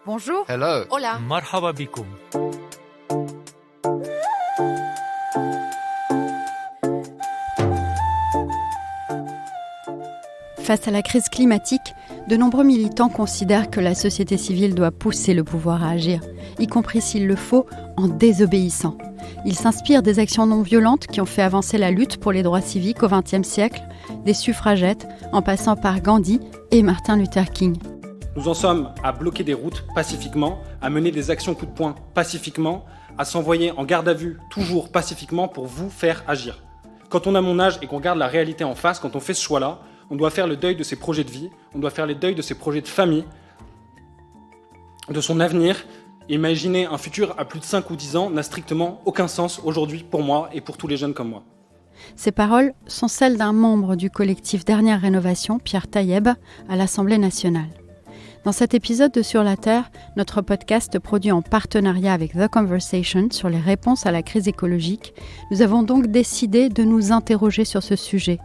Bonjour. Hello. Hola. مرحبا بكم. Face à la crise climatique, de nombreux militants considèrent que la société civile doit pousser le pouvoir à agir, y compris s'il le faut, en désobéissant. Ils s'inspirent des actions non violentes qui ont fait avancer la lutte pour les droits civiques au XXe siècle, des suffragettes, en passant par Gandhi et Martin Luther King. Nous en sommes à bloquer des routes pacifiquement, à mener des actions coup de poing pacifiquement, à s'envoyer en garde à vue toujours pacifiquement pour vous faire agir. Quand on a mon âge et qu'on regarde la réalité en face, quand on fait ce choix-là, on doit faire le deuil de ses projets de vie, on doit faire le deuil de ses projets de famille, de son avenir. Imaginer un futur à plus de 5 ou 10 ans n'a strictement aucun sens aujourd'hui pour moi et pour tous les jeunes comme moi. Ces paroles sont celles d'un membre du collectif Dernière Rénovation, Pierre Tayeb, à l'Assemblée nationale. Dans cet épisode de Sur la Terre, notre podcast produit en partenariat avec The Conversation sur les réponses à la crise écologique, nous avons donc décidé de nous interroger sur ce sujet.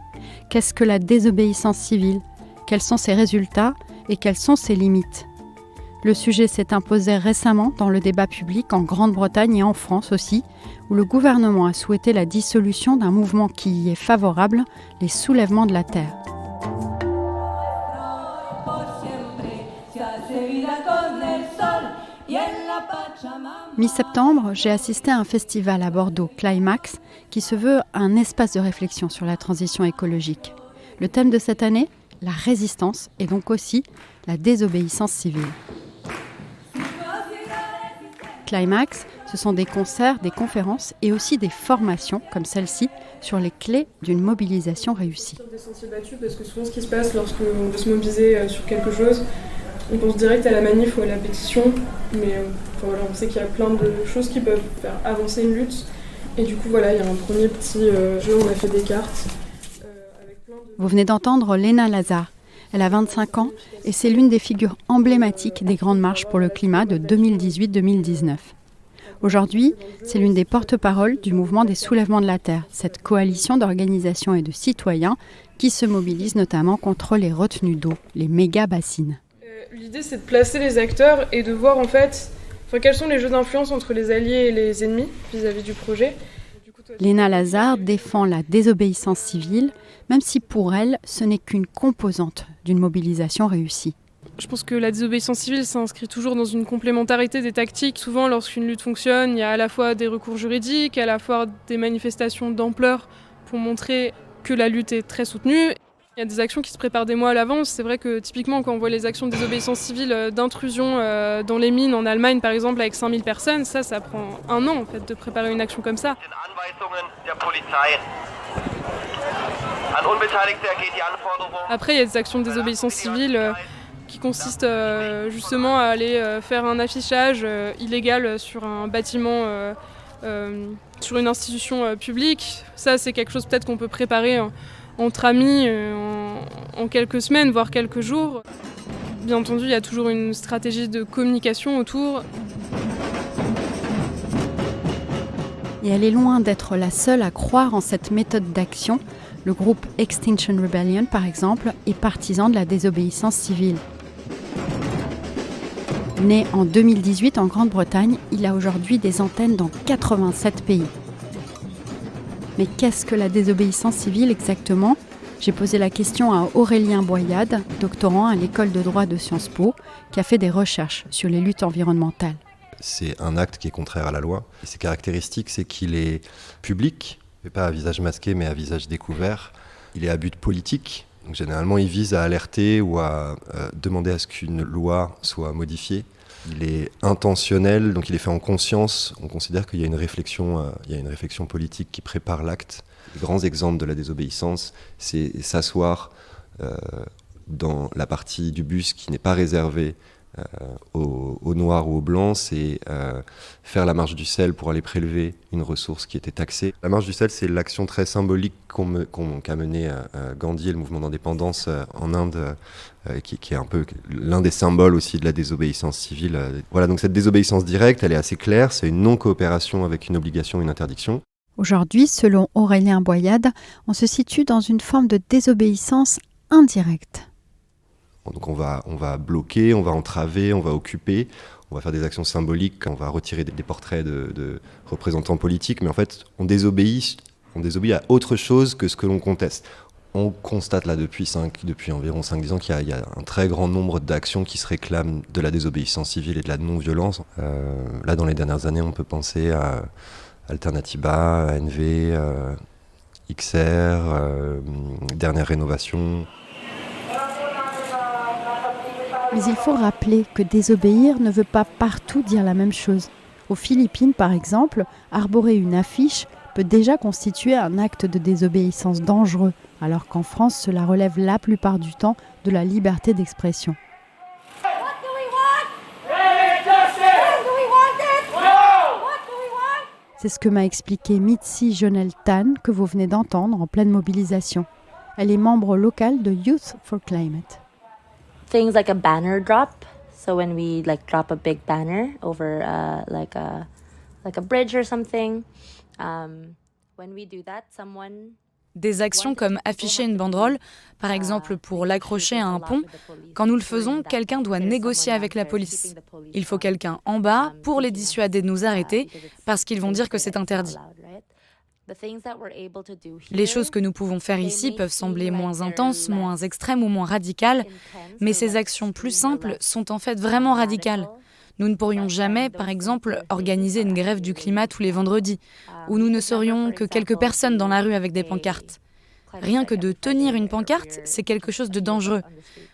Qu'est-ce que la désobéissance civile ? Quels sont ses résultats et quelles sont ses limites ? Le sujet s'est imposé récemment dans le débat public en Grande-Bretagne et en France aussi, où le gouvernement a souhaité la dissolution d'un mouvement qui y est favorable, les soulèvements de la terre. Mi-septembre, j'ai assisté à un festival à Bordeaux, Climax, qui se veut un espace de réflexion sur la transition écologique. Le thème de cette année, la résistance et donc aussi la désobéissance civile. Climax, ce sont des concerts, des conférences et aussi des formations comme celle-ci sur les clés d'une mobilisation réussie. Des sentiers battus, parce que souvent ce qui se passe lorsqu'on veut se mobiliser sur quelque chose, on pense direct à la manif ou à la pétition, mais on sait qu'il y a plein de choses qui peuvent faire avancer une lutte. Et du coup, il y a un premier petit jeu, on a fait des cartes. Avec plein de... Vous venez d'entendre Léna Lazare. Elle a 25 ans et c'est l'une des figures emblématiques des grandes marches pour le climat de 2018-2019. Aujourd'hui, c'est l'une des porte-paroles du mouvement des soulèvements de la Terre, cette coalition d'organisations et de citoyens qui se mobilisent notamment contre les retenues d'eau, les méga-bassines. L'idée, c'est de placer les acteurs et de voir quels sont les jeux d'influence entre les alliés et les ennemis vis-à-vis du projet. Léna Lazare défend la désobéissance civile, même si pour elle, ce n'est qu'une composante d'une mobilisation réussie. Je pense que la désobéissance civile s'inscrit toujours dans une complémentarité des tactiques. Souvent, lorsqu'une lutte fonctionne, il y a à la fois des recours juridiques, à la fois des manifestations d'ampleur pour montrer que la lutte est très soutenue. Il y a des actions qui se préparent des mois à l'avance. C'est vrai que typiquement, quand on voit les actions de désobéissance civile d'intrusion dans les mines en Allemagne, par exemple, avec 5000 personnes, ça prend un an en fait, de préparer une action comme ça. Après, il y a des actions de désobéissance civile qui consistent justement à aller faire un affichage illégal sur un bâtiment, sur une institution publique. Ça, c'est quelque chose peut-être qu'on peut préparer entre amis en quelques semaines, voire quelques jours. Bien entendu, il y a toujours une stratégie de communication autour. Et elle est loin d'être la seule à croire en cette méthode d'action. Le groupe Extinction Rebellion, par exemple, est partisan de la désobéissance civile. Né en 2018 en Grande-Bretagne, il a aujourd'hui des antennes dans 87 pays. Mais qu'est-ce que la désobéissance civile exactement ? J'ai posé la question à Aurélien Boyade, doctorant à l'école de droit de Sciences Po, qui a fait des recherches sur les luttes environnementales. C'est un acte qui est contraire à la loi. Et ses caractéristiques, c'est qu'il est public, et pas à visage masqué, mais à visage découvert. Il est à but politique. Donc, généralement, il vise à alerter ou à demander à ce qu'une loi soit modifiée. Il est intentionnel, donc il est fait en conscience. On considère qu'il y a une réflexion politique qui prépare l'acte. Les grands exemples de la désobéissance, c'est s'asseoir dans la partie du bus qui n'est pas réservée aux Noirs ou aux Blancs, c'est faire la marche du sel pour aller prélever une ressource qui était taxée. La marche du sel, c'est l'action très symbolique qu'a menée Gandhi et le mouvement d'indépendance en Inde, qui est un peu l'un des symboles aussi de la désobéissance civile. Voilà, donc cette désobéissance directe, elle est assez claire, c'est une non-coopération avec une obligation, une interdiction. Aujourd'hui, selon Aurélien Boyade, on se situe dans une forme de désobéissance indirecte. Donc on va bloquer, on va entraver, on va occuper, on va faire des actions symboliques, on va retirer des portraits de représentants politiques, mais en fait on désobéit à autre chose que ce que l'on conteste. On constate là depuis environ 5-10 ans qu'il y a un très grand nombre d'actions qui se réclament de la désobéissance civile et de la non-violence. Là dans les dernières années on peut penser à Alternatiba, ANV, XR, Dernière Rénovation. Mais il faut rappeler que désobéir ne veut pas partout dire la même chose. Aux Philippines, par exemple, arborer une affiche peut déjà constituer un acte de désobéissance dangereux, alors qu'en France, cela relève la plupart du temps de la liberté d'expression. C'est ce que m'a expliqué Mitzi Jonel Tan, que vous venez d'entendre en pleine mobilisation. Elle est membre locale de Youth for Climate. Things like a banner drop. So when we drop a big banner over like a bridge or something, when we do that, someone. Des actions comme afficher une banderole, par exemple pour l'accrocher à un pont. Quand nous le faisons, quelqu'un doit négocier avec la police. Il faut quelqu'un en bas pour les dissuader de nous arrêter parce qu'ils vont dire que c'est interdit. Les choses que nous pouvons faire ici peuvent sembler moins intenses, moins extrêmes ou moins radicales, mais ces actions plus simples sont en fait vraiment radicales. Nous ne pourrions jamais, par exemple, organiser une grève du climat tous les vendredis, où nous ne serions que quelques personnes dans la rue avec des pancartes. Rien que de tenir une pancarte, c'est quelque chose de dangereux.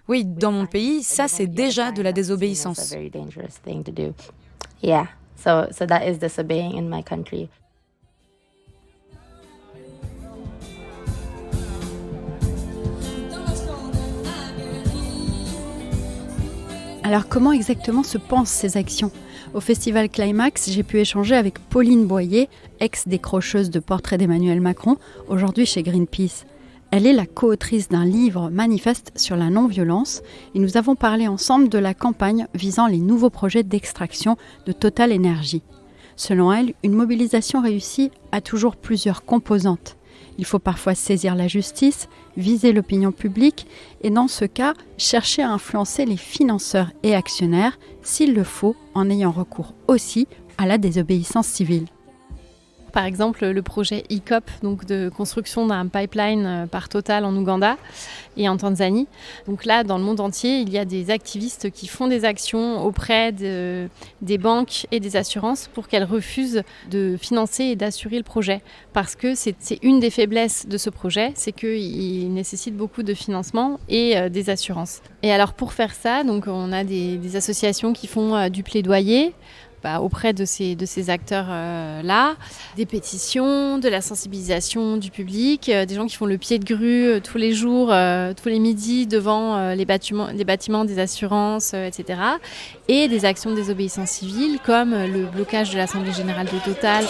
Oui, dans mon pays, ça c'est déjà de la désobéissance. Yeah, so that is disobeying in my country. Alors comment exactement se pensent ces actions ? Au Festival Climax, j'ai pu échanger avec Pauline Boyer, ex-décrocheuse de portraits d'Emmanuel Macron, aujourd'hui chez Greenpeace. Elle est la co-autrice d'un livre manifeste sur la non-violence et nous avons parlé ensemble de la campagne visant les nouveaux projets d'extraction de Total Energy. Selon elle, une mobilisation réussie a toujours plusieurs composantes. Il faut parfois saisir la justice, viser l'opinion publique et dans ce cas, chercher à influencer les financeurs et actionnaires, s'il le faut, en ayant recours aussi à la désobéissance civile. Par exemple, le projet ECOP, donc de construction d'un pipeline par Total en Ouganda et en Tanzanie. Donc là, dans le monde entier, il y a des activistes qui font des actions auprès des banques et des assurances pour qu'elles refusent de financer et d'assurer le projet. Parce que c'est une des faiblesses de ce projet, c'est qu'il nécessite beaucoup de financement et des assurances. Et alors pour faire ça, donc on a des associations qui font du plaidoyer, auprès de ces acteurs-là, des pétitions, de la sensibilisation du public, des gens qui font le pied de grue tous les jours, tous les midis devant les bâtiments des assurances, etc. Et des actions de désobéissance civile comme le blocage de l'Assemblée Générale de Total.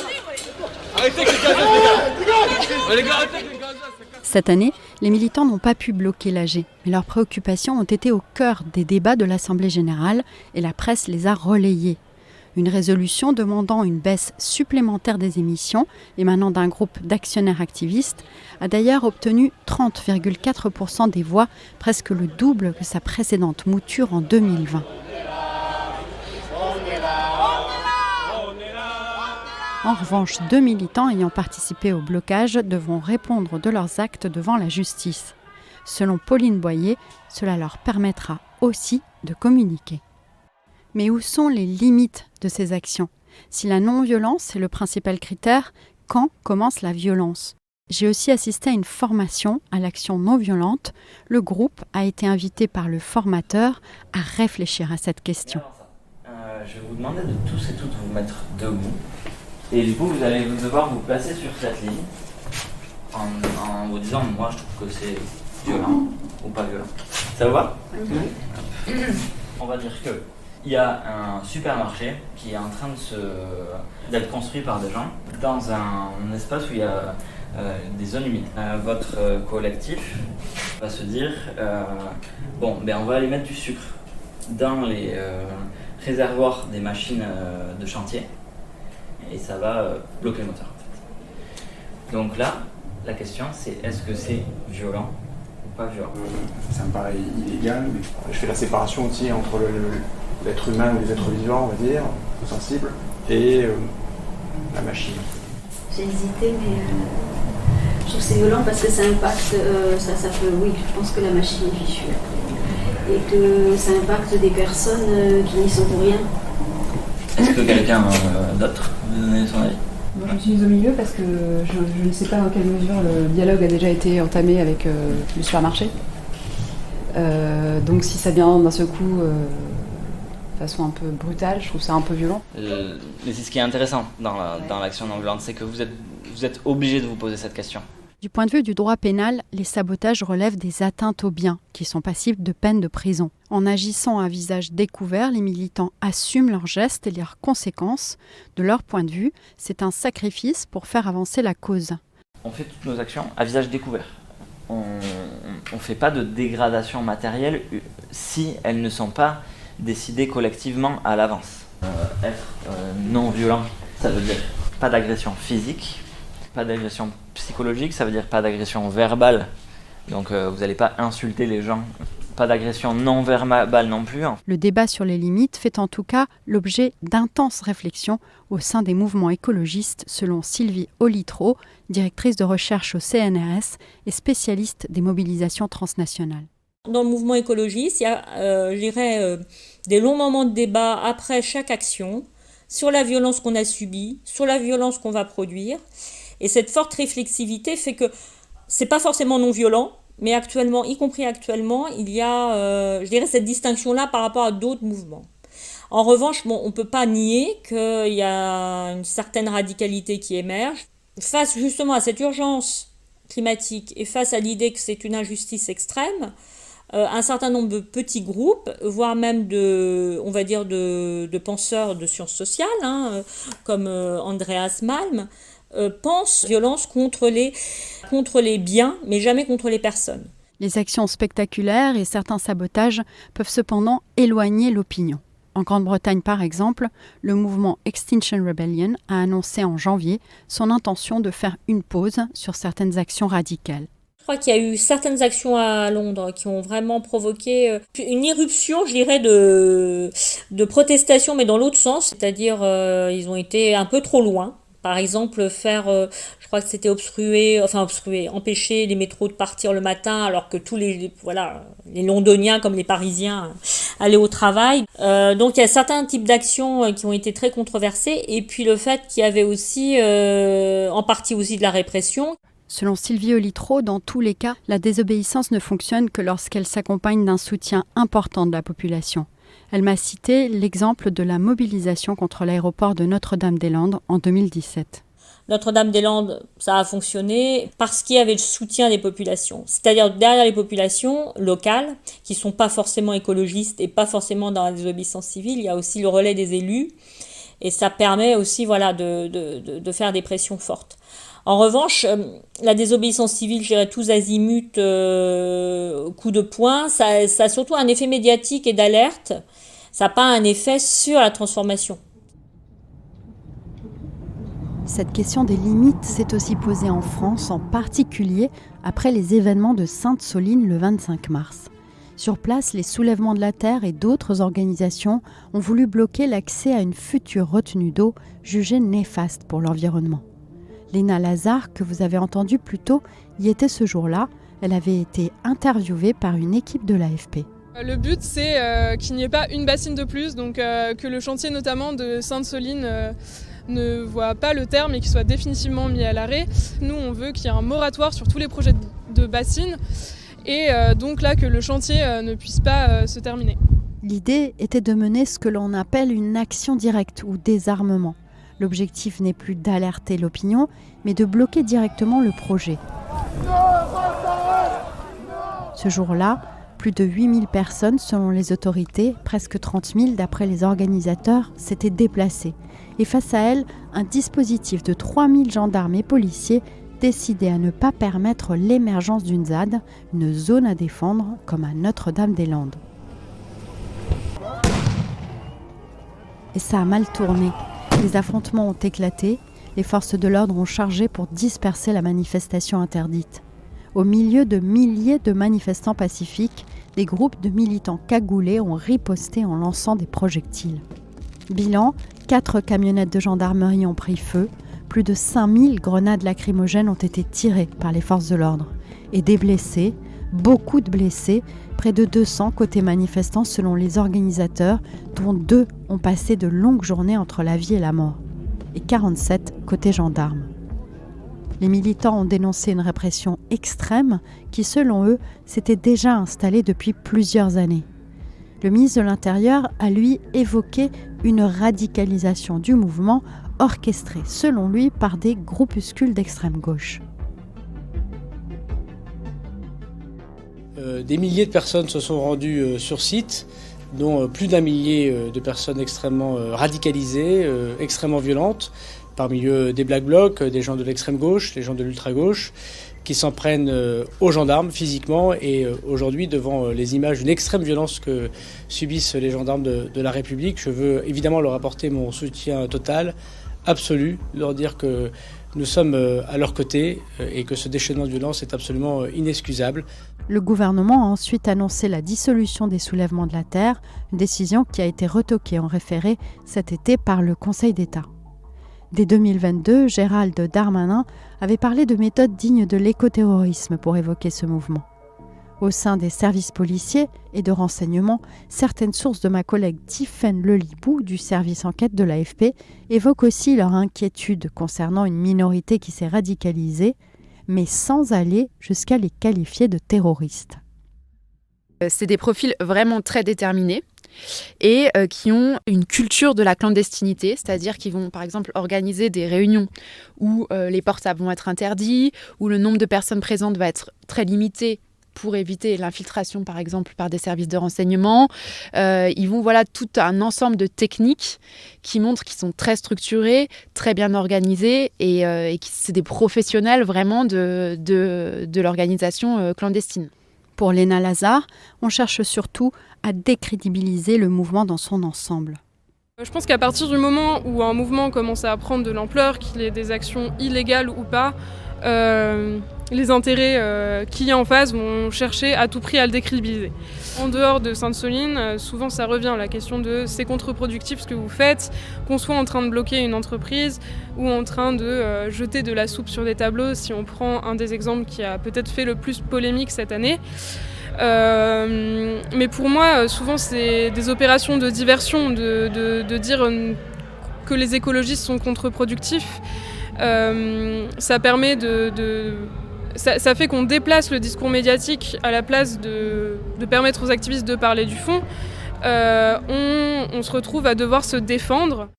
Cette année, les militants n'ont pas pu bloquer l'AG, mais leurs préoccupations ont été au cœur des débats de l'Assemblée Générale et la presse les a relayées. Une résolution demandant une baisse supplémentaire des émissions, émanant d'un groupe d'actionnaires activistes, a d'ailleurs obtenu 30,4% des voix, presque le double que sa précédente mouture en 2020. En revanche, 2 militants ayant participé au blocage devront répondre de leurs actes devant la justice. Selon Pauline Boyer, cela leur permettra aussi de communiquer. Mais où sont les limites de ces actions ? Si la non-violence est le principal critère, quand commence la violence ? J'ai aussi assisté à une formation à l'action non-violente. Le groupe a été invité par le formateur à réfléchir à cette question. Je vais vous demander de tous et toutes vous mettre debout. Et du coup, vous allez devoir vous placer sur cette ligne en vous disant, moi je trouve que c'est violent ou pas violent. Ça vous va ? On va dire que il y a un supermarché qui est en train d'être construit par des gens dans un espace où il y a des zones humides. Votre collectif va se dire on va aller mettre du sucre dans les réservoirs des machines de chantier et ça va bloquer le moteur en fait. Donc là, la question c'est est-ce que c'est violent ou Pas violent. Ça me paraît illégal, mais je fais la séparation aussi entre l'être humain ou les êtres vivants, on va dire, sensibles, et la machine. J'ai hésité, mais je trouve que c'est violent parce que ça impacte, ça peut, oui, je pense que la machine est fichue. Et que ça impacte des personnes qui n'y sont pour rien. Est-ce que quelqu'un d'autre veut donner son avis? Moi, je me suis mise au milieu parce que je ne sais pas dans quelle mesure le dialogue a déjà été entamé avec le supermarché. Donc si ça vient d'un seul coup de façon un peu brutale, je trouve ça un peu violent. Mais c'est ce qui est intéressant dans l'action non violente, c'est que vous êtes obligé de vous poser cette question. Du point de vue du droit pénal, les sabotages relèvent des atteintes aux biens, qui sont passibles de peine de prison. En agissant à visage découvert, les militants assument leurs gestes et leurs conséquences. De leur point de vue, c'est un sacrifice pour faire avancer la cause. On fait toutes nos actions à visage découvert. On ne fait pas de dégradation matérielle si elles ne sont pas décidées collectivement à l'avance. Être non violent, ça veut dire pas d'agression physique, pas d'agression psychologique, ça veut dire pas d'agression verbale. Donc vous n'allez pas insulter les gens. Pas d'agression non verbale non plus. Le débat sur les limites fait en tout cas l'objet d'intenses réflexions au sein des mouvements écologistes, selon Sylvie Olitro, directrice de recherche au CNRS et spécialiste des mobilisations transnationales. Dans le mouvement écologiste, il y a, des longs moments de débat après chaque action sur la violence qu'on a subie, sur la violence qu'on va produire. Et cette forte réflexivité fait que c'est pas forcément non violent, mais actuellement, y compris actuellement, il y a, cette distinction-là par rapport à d'autres mouvements. En revanche, on peut pas nier qu'il y a une certaine radicalité qui émerge. Face justement à cette urgence climatique et face à l'idée que c'est une injustice extrême, un certain nombre de petits groupes, voire même de penseurs de sciences sociales, comme Andreas Malm, pensent violence contre les biens, mais jamais contre les personnes. Les actions spectaculaires et certains sabotages peuvent cependant éloigner l'opinion. En Grande-Bretagne, par exemple, le mouvement Extinction Rebellion a annoncé en janvier son intention de faire une pause sur certaines actions radicales. Je crois qu'il y a eu certaines actions à Londres qui ont vraiment provoqué une irruption, je dirais, de protestation, mais dans l'autre sens. C'est-à-dire, ils ont été un peu trop loin. Par exemple, je crois que c'était empêcher les métros de partir le matin alors que tous les Londoniens comme les Parisiens allaient au travail. Donc il y a certains types d'actions qui ont été très controversées et puis le fait qu'il y avait aussi, en partie aussi de la répression. Selon Sylvie Olitro, dans tous les cas, la désobéissance ne fonctionne que lorsqu'elle s'accompagne d'un soutien important de la population. Elle m'a cité l'exemple de la mobilisation contre l'aéroport de Notre-Dame-des-Landes en 2017. Notre-Dame-des-Landes, ça a fonctionné parce qu'il y avait le soutien des populations. C'est-à-dire derrière les populations locales, qui ne sont pas forcément écologistes et pas forcément dans la désobéissance civile, il y a aussi le relais des élus. Et ça permet aussi de faire des pressions fortes. En revanche, la désobéissance civile, je dirais tous azimuts, coup de poing, ça a surtout un effet médiatique et d'alerte. Ça n'a pas un effet sur la transformation. Cette question des limites s'est aussi posée en France, en particulier après les événements de Sainte-Soline le 25 mars. Sur place, les Soulèvements de la Terre et d'autres organisations ont voulu bloquer l'accès à une future retenue d'eau jugée néfaste pour l'environnement. Léna Lazare, que vous avez entendue plus tôt, y était ce jour-là. Elle avait été interviewée par une équipe de l'AFP. Le but, c'est qu'il n'y ait pas une bassine de plus, donc que le chantier notamment de Sainte-Soline ne voit pas le terme et qu'il soit définitivement mis à l'arrêt. Nous, on veut qu'il y ait un moratoire sur tous les projets de bassines et donc là que le chantier ne puisse pas se terminer. L'idée était de mener ce que l'on appelle une action directe ou désarmement. L'objectif n'est plus d'alerter l'opinion, mais de bloquer directement le projet. Ce jour-là, plus de 8000 personnes selon les autorités, presque 30 000 d'après les organisateurs, s'étaient déplacées. Et face à elles, un dispositif de 3000 gendarmes et policiers décidait à ne pas permettre l'émergence d'une ZAD, une zone à défendre, comme à Notre-Dame-des-Landes. Et ça a mal tourné. Les affrontements ont éclaté, les forces de l'ordre ont chargé pour disperser la manifestation interdite. Au milieu de milliers de manifestants pacifiques, des groupes de militants cagoulés ont riposté en lançant des projectiles. Bilan, 4 camionnettes de gendarmerie ont pris feu, plus de 5000 grenades lacrymogènes ont été tirées par les forces de l'ordre. Et des blessés, beaucoup de blessés, près de 200 côté manifestants selon les organisateurs, dont 2 ont passé de longues journées entre la vie et la mort, et 47 côté gendarmes. Les militants ont dénoncé une répression extrême qui, selon eux, s'était déjà installée depuis plusieurs années. Le ministre de l'Intérieur a, lui, évoqué une radicalisation du mouvement orchestrée, selon lui, par des groupuscules d'extrême gauche. Des milliers de personnes se sont rendues sur site, dont plus d'un millier de personnes extrêmement radicalisées, extrêmement violentes, parmi eux des Black Blocs, des gens de l'extrême gauche, des gens de l'ultra-gauche, qui s'en prennent aux gendarmes physiquement. Et aujourd'hui, devant les images d'une extrême violence que subissent les gendarmes de la République, je veux évidemment leur apporter mon soutien total, absolu, leur dire que nous sommes à leur côté et que ce déchaînement de violence est absolument inexcusable. Le gouvernement a ensuite annoncé la dissolution des soulèvements de la terre, une décision qui a été retoquée en référé cet été par le Conseil d'État. Dès 2022, Gérald Darmanin avait parlé de méthodes dignes de l'écoterrorisme pour évoquer ce mouvement. Au sein des services policiers et de renseignement, certaines sources de ma collègue Tiffaine Lelibou du service enquête de l'AFP évoquent aussi leur inquiétude concernant une minorité qui s'est radicalisée, mais sans aller jusqu'à les qualifier de terroristes. C'est des profils vraiment très déterminés et qui ont une culture de la clandestinité, c'est-à-dire qu'ils vont par exemple organiser des réunions où les portables vont être interdits, où le nombre de personnes présentes va être très limité pour éviter l'infiltration par exemple par des services de renseignement. Ils vont tout un ensemble de techniques qui montrent qu'ils sont très structurés, très bien organisés et que c'est des professionnels vraiment de l'organisation clandestine. Pour Léna Lazare, on cherche surtout à décrédibiliser le mouvement dans son ensemble. Je pense qu'à partir du moment où un mouvement commence à prendre de l'ampleur, qu'il ait des actions illégales ou pas, les intérêts qu'il y a en face vont chercher à tout prix à le décrédibiliser. En dehors de Sainte-Soline, souvent ça revient, la question de c'est contre-productif ce que vous faites, qu'on soit en train de bloquer une entreprise ou en train de jeter de la soupe sur des tableaux, si on prend un des exemples qui a peut-être fait le plus polémique cette année. Mais pour moi, souvent c'est des opérations de diversion, de dire que les écologistes sont contre-productifs. Ça permet ça fait qu'on déplace le discours médiatique à la place de permettre aux activistes de parler du fond. On se retrouve à devoir se défendre.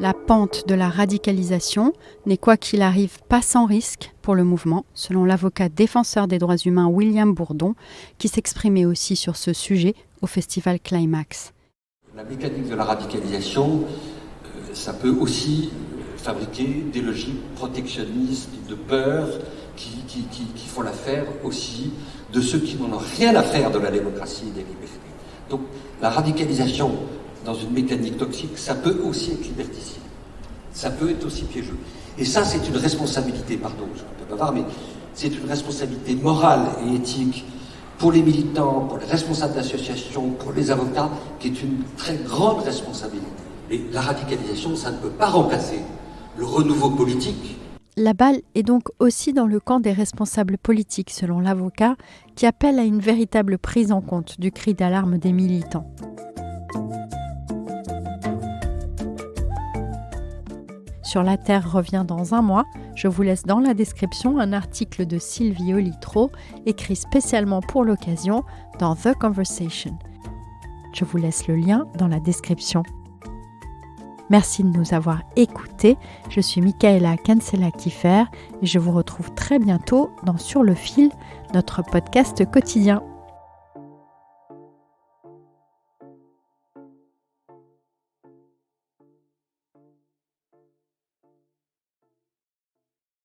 La pente de la radicalisation n'est quoi qu'il arrive pas sans risque pour le mouvement, selon l'avocat défenseur des droits humains William Bourdon, qui s'exprimait aussi sur ce sujet au festival Climax. La mécanique de la radicalisation, ça peut aussi fabriquer des logiques protectionnistes, de peur, qui font l'affaire aussi de ceux qui n'en ont rien à faire de la démocratie et des libertés. Donc la radicalisation dans une mécanique toxique, ça peut aussi être liberticide. Ça peut être aussi piégeux. Et ça, c'est une responsabilité, pardon, je ne peux pas voir, mais c'est une responsabilité morale et éthique pour les militants, pour les responsables d'associations, pour les avocats, qui est une très grande responsabilité. Et la radicalisation, ça ne peut pas remplacer le renouveau politique. La balle est donc aussi dans le camp des responsables politiques, selon l'avocat, qui appelle à une véritable prise en compte du cri d'alarme des militants. Sur la Terre revient dans un mois. Je vous laisse dans la description un article de Sylvie Olitro, écrit spécialement pour l'occasion dans The Conversation. Je vous laisse le lien dans la description. Merci de nous avoir écoutés. Je suis Michaela Cancela-Kiffer et je vous retrouve très bientôt dans Sur le fil, notre podcast quotidien.